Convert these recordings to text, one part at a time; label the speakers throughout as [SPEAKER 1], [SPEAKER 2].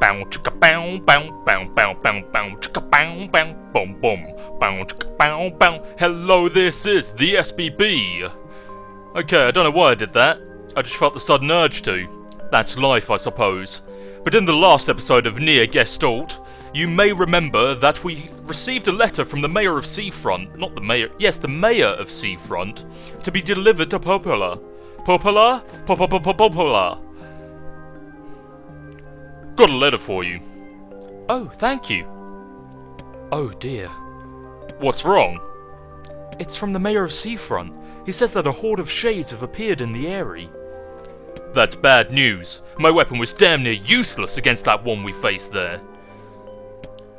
[SPEAKER 1] bow chicka bow bow bow bow bow bow chicka bow bow boom boom bow chicka bow bow. Hello, this is the SBB. Okay, I don't know why I did that. I just felt the sudden urge to. That's life, I suppose. But in the last episode of Nier Gestalt, you may remember that we received a letter from the mayor of Seafront, not the mayor, yes, the mayor of Seafront, to be delivered to Popola. Popola? Popola. Got a letter for you. Oh, thank you. Oh dear. What's wrong? It's from the mayor of Seafront. He says that a horde of shades have appeared in the area. That's bad news. My weapon was damn near useless against that one we faced there.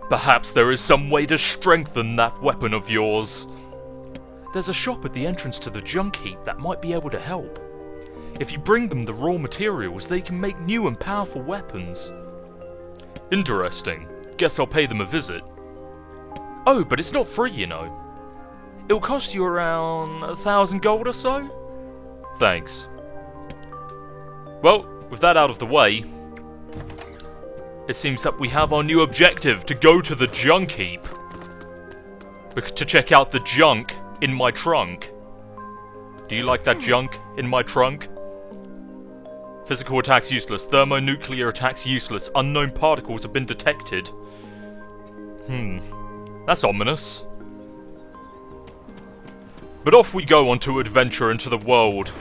[SPEAKER 1] Perhaps there is some way to strengthen that weapon of yours. There's a shop at the entrance to the junk heap that might be able to help. If you bring them the raw materials, they can make new and powerful weapons. Interesting. Guess I'll pay them a visit. Oh, but it's not free, you know. It'll cost you around 1,000 gold or so? Thanks. Well, with that out of the way, it seems that we have our new objective, to go to the junk heap. To check out the junk in my trunk. Do you like that junk in my trunk? Physical attacks useless. Thermonuclear attacks useless. Unknown particles have been detected. That's ominous. But off we go on to adventure into the world.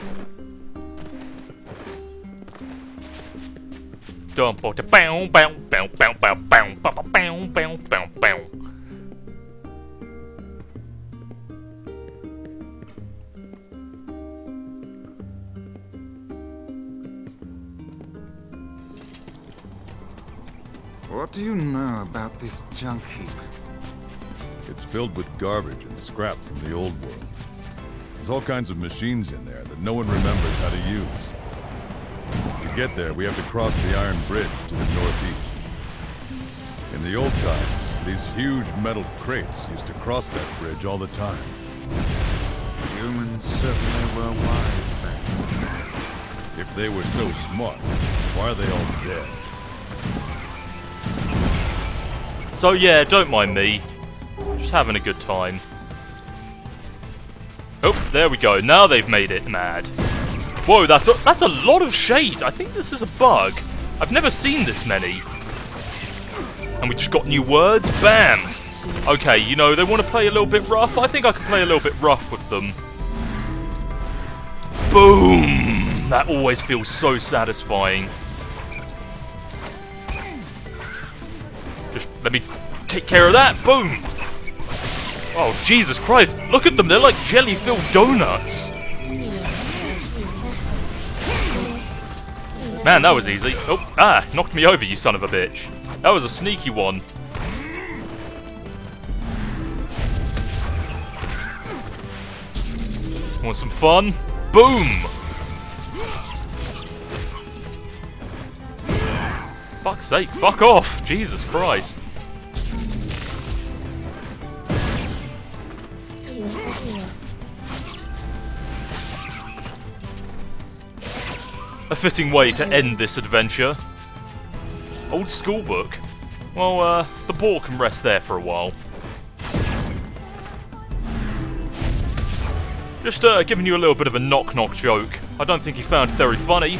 [SPEAKER 2] What do you know about this junk heap?
[SPEAKER 3] It's filled with garbage and scrap from the old world. There's all kinds of machines in there that no one remembers how to use. To get there, we have to cross the iron bridge to the northeast. In the old times, these huge metal crates used to cross that bridge all the time.
[SPEAKER 2] Humans certainly were wise back then.
[SPEAKER 3] If they were so smart, why are they all dead?
[SPEAKER 1] So yeah, don't mind me. Just having a good time. Oh, there we go. Now they've made it mad. Whoa, that's a lot of shades. I think this is a bug. I've never seen this many. And we just got new words. Bam! Okay, you know, they want to play a little bit rough. I think I can play a little bit rough with them. Boom! That always feels so satisfying. Just let me take care of that. Boom! Oh, Jesus Christ. Look at them. They're like jelly-filled donuts. Man, that was easy. Oh, knocked me over, you son of a bitch. That was a sneaky one. Want some fun? Boom! Fuck's sake, fuck off! Jesus Christ. A fitting way to end this adventure. Old school book. Well, the ball can rest there for a while. Just giving you a little bit of a knock-knock joke. I don't think you found it very funny.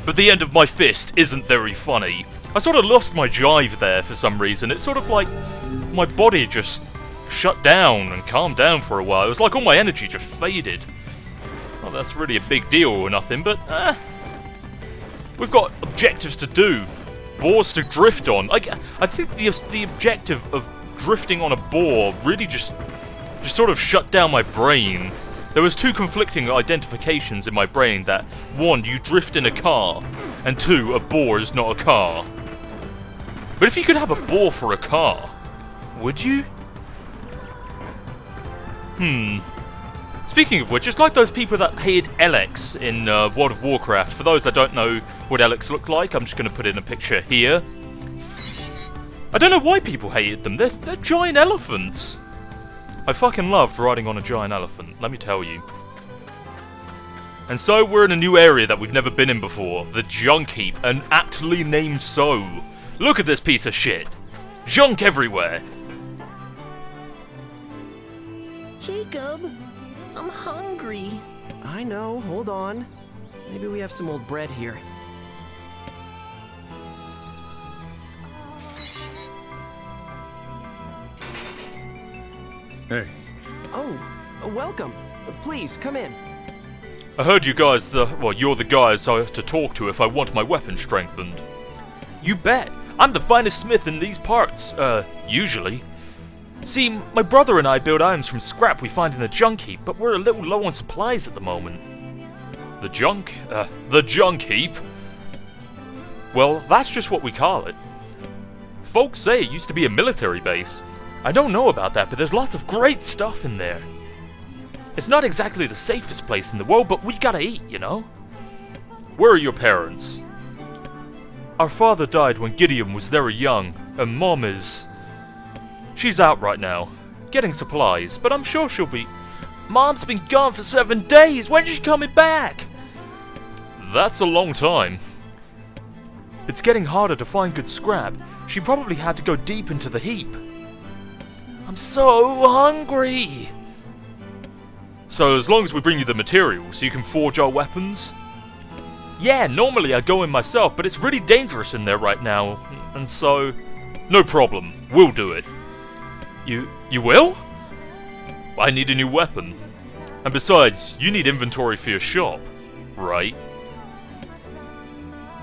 [SPEAKER 1] But the end of my fist isn't very funny. I sort of lost my jive there for some reason. It's sort of like my body just shut down and calmed down for a while. It was like all my energy just faded. Well, that's really a big deal or nothing, but we've got objectives to do. Boars to drift on. I think the objective of drifting on a boar really just sort of shut down my brain. There was two conflicting identifications in my brain that, one, you drift in a car, and two, a boar is not a car. But if you could have a boar for a car, would you? Speaking of which, it's like those people that hated Alex in World of Warcraft. For those that don't know what Alex looked like, I'm just going to put in a picture here. I don't know why people hated them. They're giant elephants. I fucking loved riding on a giant elephant, let me tell you. And so we're in a new area that we've never been in before. The junk heap, and aptly named so. Look at this piece of shit. Junk everywhere.
[SPEAKER 4] Jacob, I'm hungry.
[SPEAKER 5] I know, hold on. Maybe we have some old bread here.
[SPEAKER 3] Hey,
[SPEAKER 5] Oh, welcome. Please, come in.
[SPEAKER 1] I heard you guys, well, you're the guys I have to talk to if I want my weapon strengthened. You bet. I'm the finest smith in these parts, usually. See, my brother and I build items from scrap we find in the junk heap, but we're a little low on supplies at the moment. The junk heap? Well, that's just what we call it. Folks say it used to be a military base. I don't know about that, but there's lots of great stuff in there. It's not exactly the safest place in the world, but we gotta eat, you know? Where are your parents? Our father died when Gideon was very young, and Mom is... She's out right now, getting supplies, but I'm sure she'll be... Mom's been gone for 7 days! When's she coming back? That's a long time. It's getting harder to find good scrap. She probably had to go deep into the heap. I'm so hungry! So as long as we bring you the materials, you can forge our weapons? Yeah, normally I go in myself, but it's really dangerous in there right now, and so... No problem, we'll do it. You will? I need a new weapon. And besides, you need inventory for your shop, right?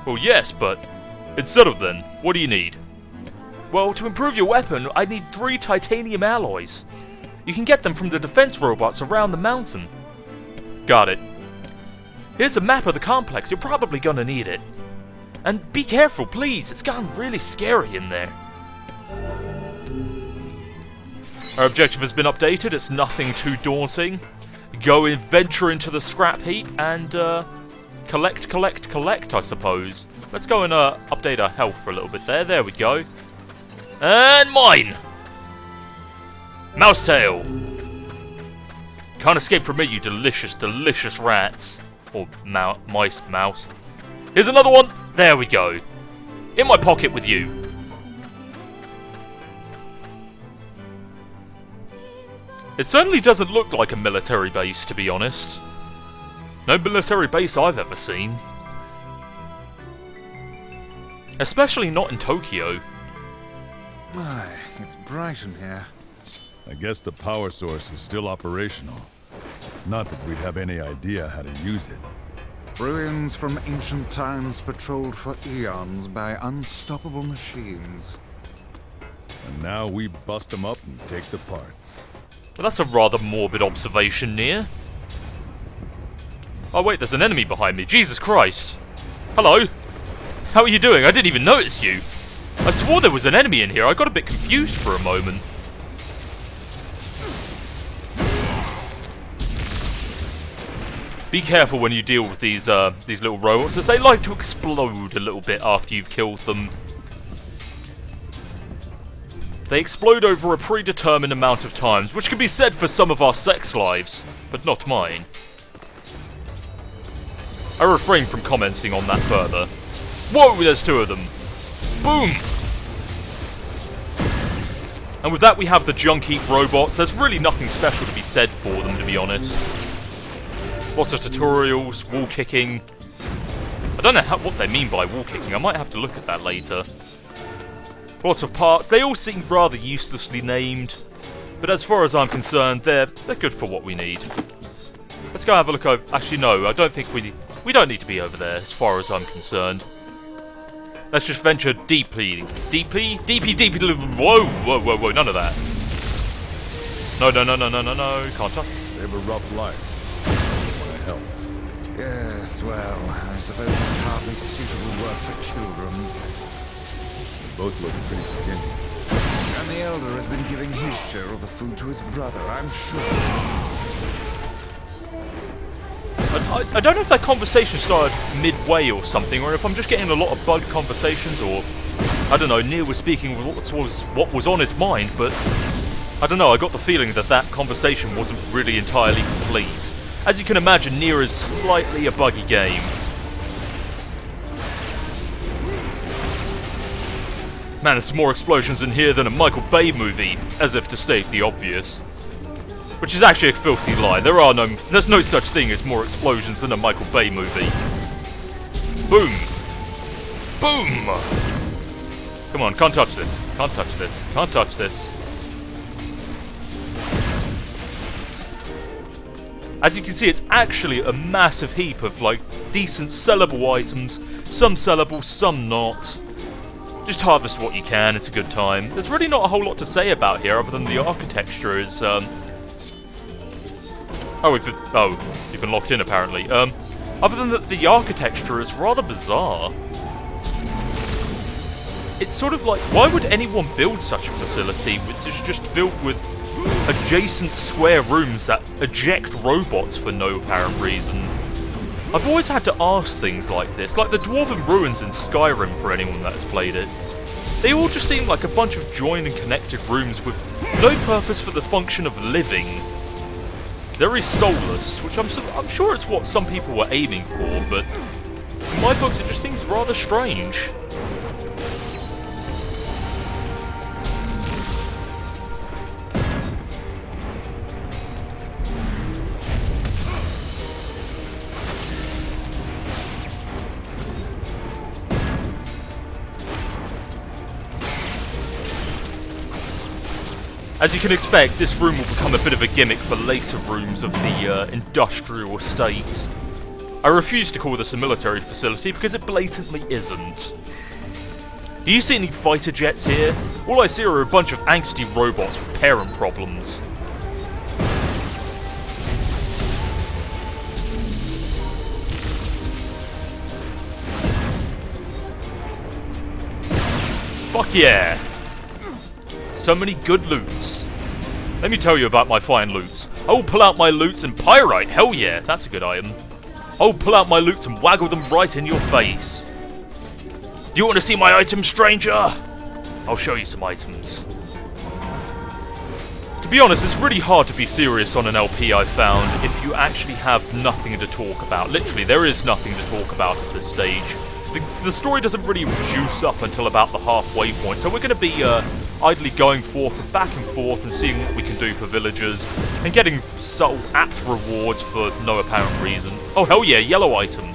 [SPEAKER 1] Well, yes, but... Instead of then, what do you need? Well, to improve your weapon, I need 3 titanium alloys. You can get them from the defense robots around the mountain. Got it. Here's a map of the complex, you're probably gonna need it. And be careful, please, it's gotten really scary in there. Our objective has been updated, it's nothing too daunting. Go and venture into the scrap heap and collect, I suppose. Let's go and update our health for a little bit there. There we go. And mine! Mousetail! Can't escape from me, you delicious, delicious rats. Or mouse. Here's another one! There we go. In my pocket with you. It certainly doesn't look like a military base, to be honest. No military base I've ever seen. Especially not in Tokyo.
[SPEAKER 2] My, it's bright in here.
[SPEAKER 3] I guess the power source is still operational. Not that we'd have any idea how to use it.
[SPEAKER 2] Ruins from ancient times patrolled for eons by unstoppable machines.
[SPEAKER 3] And now we bust them up and take the parts.
[SPEAKER 1] Well, that's a rather morbid observation, Nier. Oh wait, there's an enemy behind me. Jesus Christ. Hello. How are you doing? I didn't even notice you. I swore there was an enemy in here. I got a bit confused for a moment. Be careful when you deal with these little robots, as they like to explode a little bit after you've killed them. They explode over a predetermined amount of times, which can be said for some of our sex lives, but not mine. I refrain from commenting on that further. Whoa, there's 2 of them. Boom! And with that we have the junk heap robots. There's really nothing special to be said for them, to be honest. Lots of tutorials, wall kicking. I don't know what they mean by wall kicking. I might have to look at that later. Lots of parts. They all seem rather uselessly named. But as far as I'm concerned, they're good for what we need. Let's go have a look over... Actually, no, I don't think we don't need to be over there, as far as I'm concerned. Let's just venture deeply. Deeply? Whoa, none of that. No, can't touch.
[SPEAKER 3] They have a rough life. Want to help?
[SPEAKER 2] Yes, well, I suppose it's hardly suitable work for children.
[SPEAKER 3] They both look pretty skinny.
[SPEAKER 2] And the elder has been giving his share of the food to his brother, I'm sure.
[SPEAKER 1] I don't know if that conversation started midway or something, or if I'm just getting a lot of bugged conversations, or... I don't know, Nier was speaking with what was on his mind, but... I don't know, I got the feeling that that conversation wasn't really entirely complete. As you can imagine, Nier is slightly a buggy game. Man, there's more explosions in here than a Michael Bay movie, as if to state the obvious. Which is actually a filthy lie. There's no such thing as more explosions than a Michael Bay movie. Boom! Boom! Come on, can't touch this. Can't touch this. Can't touch this. As you can see, it's actually a massive heap of, like, decent sellable items. Some sellable, some not. Just harvest what you can, it's a good time. There's really not a whole lot to say about here, other than the architecture is, Oh, you've been locked in, apparently. Other than that, the architecture is rather bizarre. It's sort of like, why would anyone build such a facility which is just filled with adjacent square rooms that eject robots for no apparent reason? I've always had to ask things like this, like the Dwarven Ruins in Skyrim for anyone that has played it. They all just seem like a bunch of joined and connected rooms with no purpose for the function of living. Very soulless, which I'm sure it's what some people were aiming for, but in my books it just seems rather strange. As you can expect, this room will become a bit of a gimmick for later rooms of the industrial estate. I refuse to call this a military facility because it blatantly isn't. Do you see any fighter jets here? All I see are a bunch of angsty robots with parent problems. Fuck yeah! So many good loots. Let me tell you about my fine loots. I will pull out my loots and pyrite. Hell yeah, that's a good item. I will pull out my loots and waggle them right in your face. Do you want to see my items, stranger? I'll show you some items. To be honest, it's really hard to be serious on an LP, I've found, if you actually have nothing to talk about. Literally, there is nothing to talk about at this stage. The story doesn't really juice up until about the halfway point, so we're going to be idly going back and forth and seeing what we can do for villagers, and getting subtle, apt rewards for no apparent reason. Oh hell yeah, yellow item.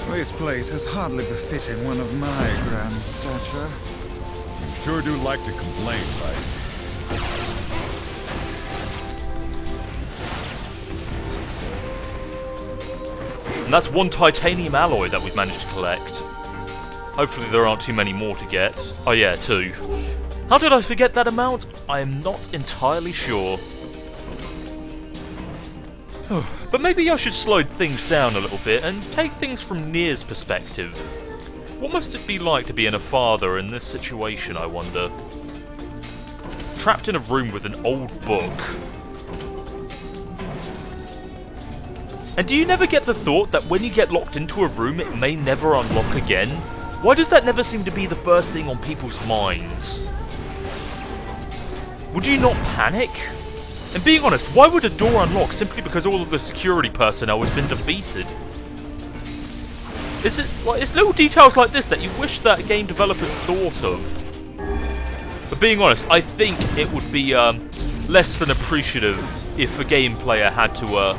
[SPEAKER 2] This place is hardly befitting one of my grand stature.
[SPEAKER 3] You sure do like to complain, right?
[SPEAKER 1] And that's one titanium alloy that we've managed to collect. Hopefully there aren't too many more to get. Oh yeah, 2. How did I forget that amount? I am not entirely sure. But maybe I should slow things down a little bit and take things from Nier's perspective. What must it be like to be a father in this situation, I wonder? Trapped in a room with an old book. And do you never get the thought that when you get locked into a room, it may never unlock again? Why does that never seem to be the first thing on people's minds? Would you not panic? And being honest, why would a door unlock simply because all of the security personnel has been defeated? Is it like, it's little details like this that you wish that game developers thought of? But being honest, I think it would be less than appreciative if a game player had to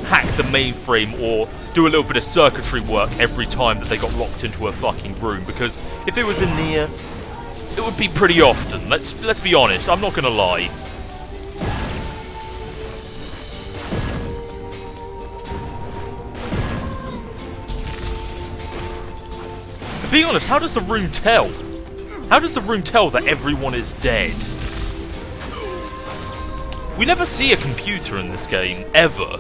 [SPEAKER 1] hack the mainframe or do a little bit of circuitry work every time that they got locked into a fucking room, because if it was in Nier, it would be pretty often. Let's be honest, I'm not gonna lie. And being honest, how does the room tell? How does the room tell that everyone is dead? We never see a computer in this game, ever.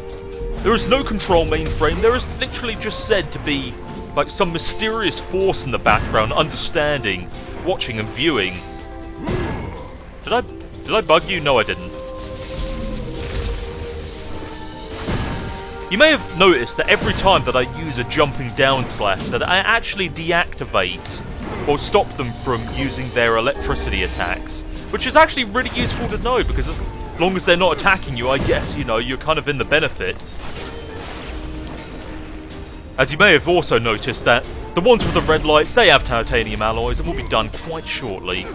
[SPEAKER 1] There is no control mainframe, there is literally just said to be like some mysterious force in the background, understanding, watching and viewing. Did I bug you? No, I didn't. You may have noticed that every time that I use a jumping down slash that I actually deactivate or stop them from using their electricity attacks, which is actually really useful to know, because as long as they're not attacking you, I guess, you know, you're kind of in the benefit. As you may have also noticed that the ones with the red lights, they have titanium alloys and will be done quite shortly.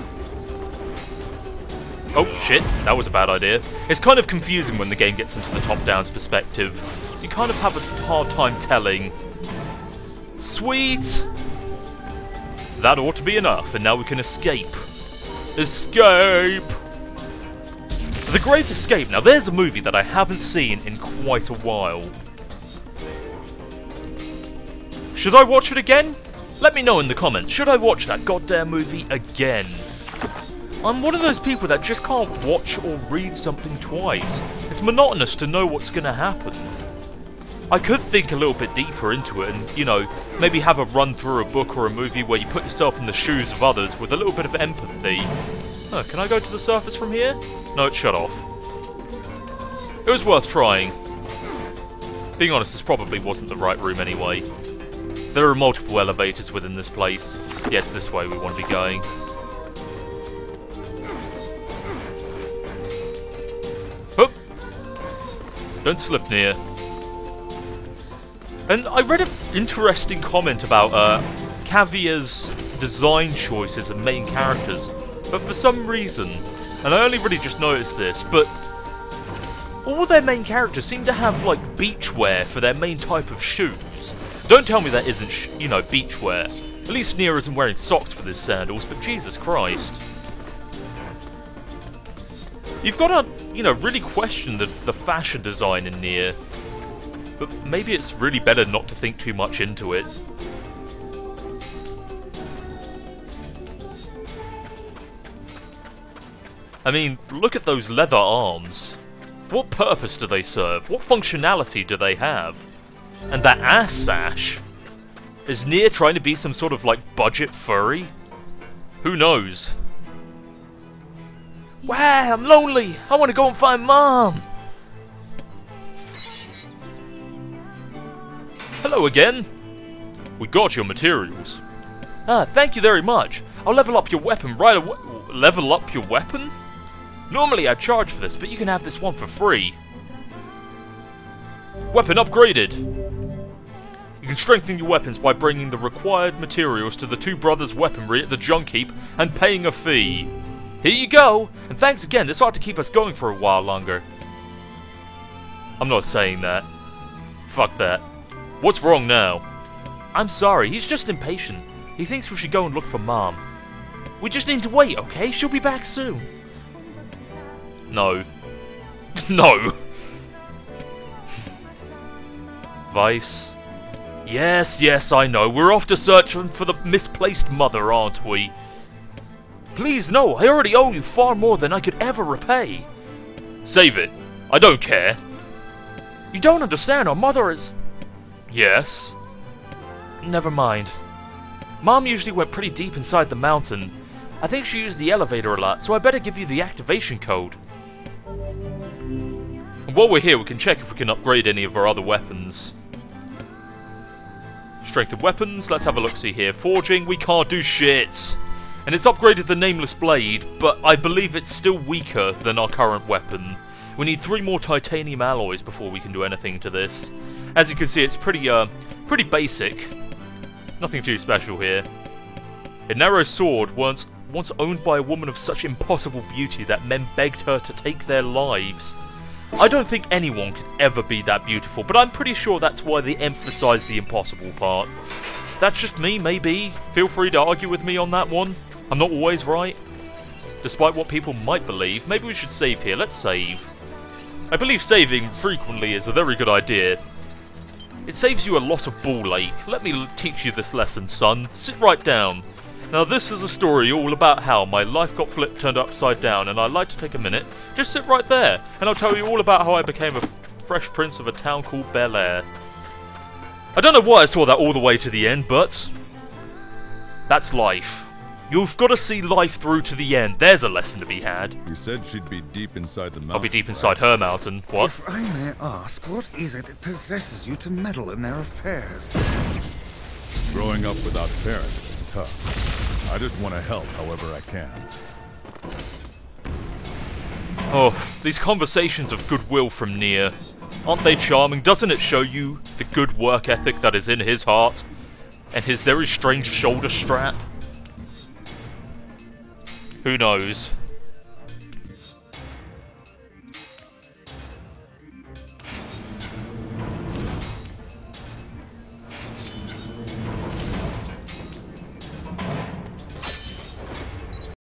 [SPEAKER 1] Oh shit, that was a bad idea. It's kind of confusing when the game gets into the top-down perspective. You kind of have a hard time telling. Sweet! That ought to be enough, and now we can escape. Escape! The Great Escape. Now there's a movie that I haven't seen in quite a while. Should I watch it again? Let me know in the comments. Should I watch that goddamn movie again? I'm one of those people that just can't watch or read something twice. It's monotonous to know what's going to happen. I could think a little bit deeper into it and, you know, maybe have a run through a book or a movie where you put yourself in the shoes of others with a little bit of empathy. Oh, can I go to the surface from here? No, it's shut off. It was worth trying. Being honest, this probably wasn't the right room anyway. There are multiple elevators within this place. Yes, this way we want to be going. Hup! Don't slip near. And I read an interesting comment about Caviar's design choices and main characters, but for some reason, and I only really just noticed this, but all their main characters seem to have like beachwear for their main type of shoes. Don't tell me that isn't, you know, beachwear. At least Nier isn't wearing socks with his sandals, but Jesus Christ. You've got to, you know, really question the fashion design in Nier. But maybe it's really better not to think too much into it. I mean, look at those leather arms. What purpose do they serve? What functionality do they have? And that ass sash? Is Nier trying to be some sort of, like, budget furry? Who knows? Wow, I'm lonely! I want to go and find Mom! Hello again! We got your materials. Ah, thank you very much. I'll level up your weapon right away. Level up your weapon? Normally I'd charge for this, but you can have this one for free. Weapon upgraded! You can strengthen your weapons by bringing the required materials to the two brothers' weaponry at the junk heap and paying a fee. Here you go! And thanks again, this ought to keep us going for a while longer. I'm not saying that. Fuck that. What's wrong now? I'm sorry, he's just impatient. He thinks we should go and look for Mom. We just need to wait, okay? She'll be back soon. No. No! Vice. Yes, yes, I know. We're off to search for the misplaced mother, aren't we? Please, no. I already owe you far more than I could ever repay. Save it. I don't care. You don't understand. Our mother is... Yes? Never mind. Mom usually went pretty deep inside the mountain. I think she used the elevator a lot, so I better give you the activation code. And while we're here, we can check if we can upgrade any of our other weapons. Strength of weapons, let's have a look-see here. Forging, we can't do shit. And it's upgraded the Nameless Blade, but I believe it's still weaker than our current weapon. We need 3 more titanium alloys before we can do anything to this. As you can see, it's pretty basic. Nothing too special here. A narrow sword once owned by a woman of such impossible beauty that men begged her to take their lives. I don't think anyone could ever be that beautiful, but I'm pretty sure that's why they emphasise the impossible part. That's just me, maybe. Feel free to argue with me on that one. I'm not always right. Despite what people might believe, maybe we should save here. Let's save. I believe saving frequently is a very good idea. It saves you a lot of ball ache. Let me teach you this lesson, son. Sit right down. Now this is a story all about how my life got turned upside down, and I'd like to take a minute. Just sit right there, and I'll tell you all about how I became a fresh prince of a town called Bel Air. I don't know why I saw that all the way to the end, but that's life. You've got to see life through to the end. There's a lesson to be had.
[SPEAKER 3] You said she'd be deep inside the mountain.
[SPEAKER 1] I'll be deep inside her mountain. What?
[SPEAKER 2] If I may ask, what is it that possesses you to meddle in their affairs?
[SPEAKER 3] Growing up without parents is tough. I just want to help however I can.
[SPEAKER 1] Oh, these conversations of goodwill from Nier. Aren't they charming? Doesn't it show you the good work ethic that is in his heart? And his very strange shoulder strap? Who knows?